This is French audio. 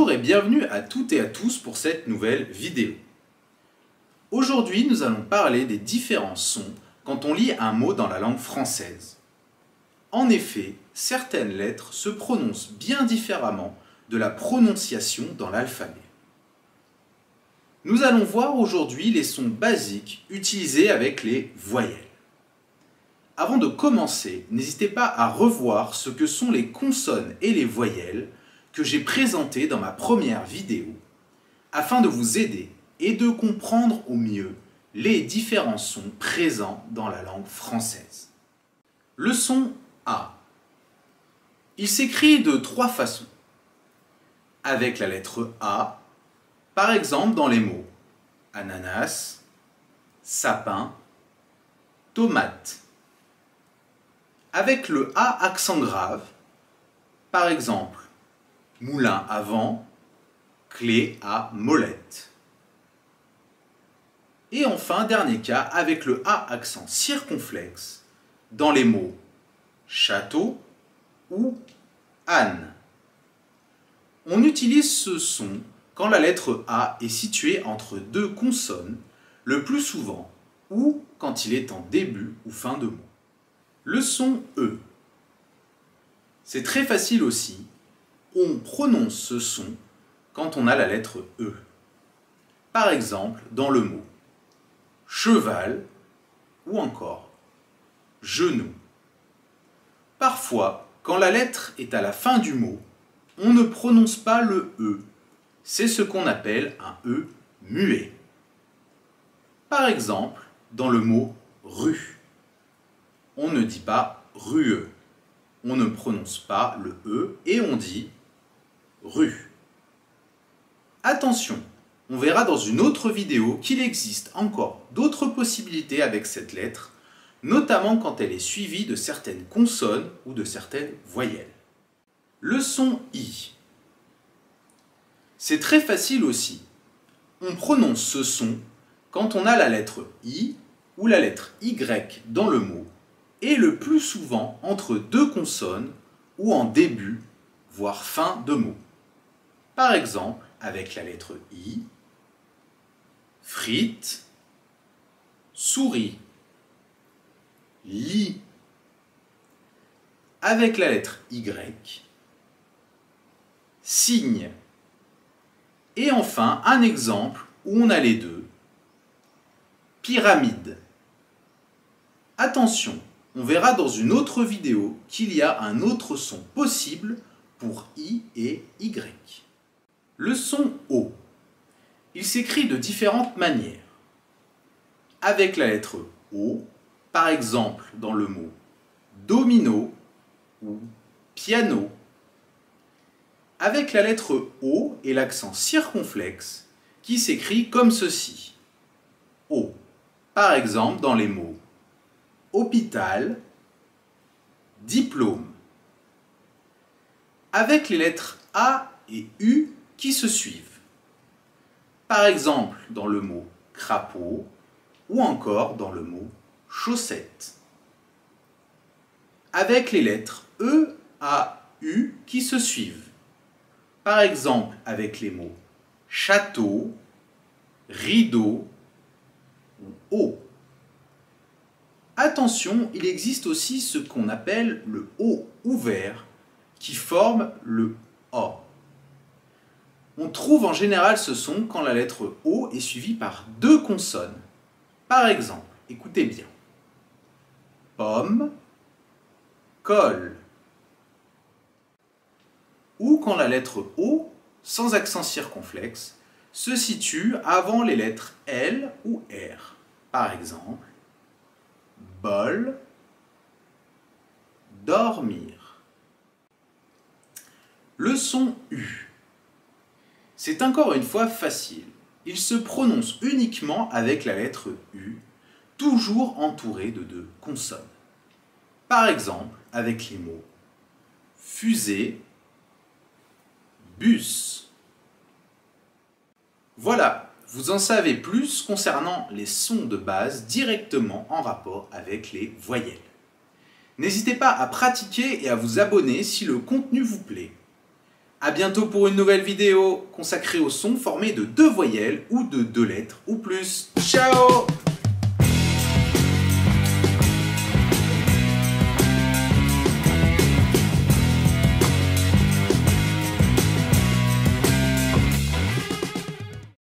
Bonjour et bienvenue à toutes et à tous pour cette nouvelle vidéo. Aujourd'hui, nous allons parler des différents sons quand on lit un mot dans la langue française. En effet, certaines lettres se prononcent bien différemment de la prononciation dans l'alphabet. Nous allons voir aujourd'hui les sons basiques utilisés avec les voyelles. Avant de commencer, n'hésitez pas à revoir ce que sont les consonnes et les voyelles que j'ai présenté dans ma première vidéo, afin de vous aider et de comprendre au mieux les différents sons présents dans la langue française. Le son A. Il s'écrit de trois façons. Avec la lettre A, par exemple dans les mots ananas, sapin, tomate. Avec le A accent grave, par exemple moulin à vent, clé à molette. Et enfin, dernier cas, avec le A accent circonflexe, dans les mots château ou âne. On utilise ce son quand la lettre A est située entre deux consonnes, le plus souvent, ou quand il est en début ou fin de mot. Le son E. C'est très facile aussi. On prononce ce son quand on a la lettre E. Par exemple, dans le mot cheval ou encore genou. Parfois, quand la lettre est à la fin du mot, on ne prononce pas le E. C'est ce qu'on appelle un E muet. Par exemple, dans le mot rue, on ne dit pas rueux. On ne prononce pas le E et on dit rue. Attention, on verra dans une autre vidéo qu'il existe encore d'autres possibilités avec cette lettre, notamment quand elle est suivie de certaines consonnes ou de certaines voyelles. Le son I. C'est très facile aussi. On prononce ce son quand on a la lettre I ou la lettre Y dans le mot, et le plus souvent entre deux consonnes ou en début, voire fin de mot. Par exemple, avec la lettre I, frites, souris, lit. Avec la lettre Y, cygne. Et enfin, un exemple où on a les deux, pyramide. Attention, on verra dans une autre vidéo qu'il y a un autre son possible pour I et Y. Le son O. Il s'écrit de différentes manières. Avec la lettre O, par exemple dans le mot domino ou piano. Avec la lettre O et l'accent circonflexe qui s'écrit comme ceci. O. Par exemple dans les mots hôpital, diplôme. Avec les lettres A et U qui se suivent. Par exemple dans le mot crapaud ou encore dans le mot chaussette. Avec les lettres E, A, U qui se suivent. Par exemple avec les mots château, rideau ou eau. Attention, il existe aussi ce qu'on appelle le O ouvert qui forme le O. On trouve en général ce son quand la lettre O est suivie par deux consonnes. Par exemple, écoutez bien. Pomme, colle. Ou quand la lettre O, sans accent circonflexe, se situe avant les lettres L ou R. Par exemple, bol, dormir. Le son U. C'est encore une fois facile. Il se prononce uniquement avec la lettre U, toujours entouré de deux consonnes. Par exemple, avec les mots fusée, bus. Voilà, vous en savez plus concernant les sons de base directement en rapport avec les voyelles. N'hésitez pas à pratiquer et à vous abonner si le contenu vous plaît. A bientôt pour une nouvelle vidéo consacrée au son formé de 2 voyelles ou de 2 lettres ou plus. Ciao!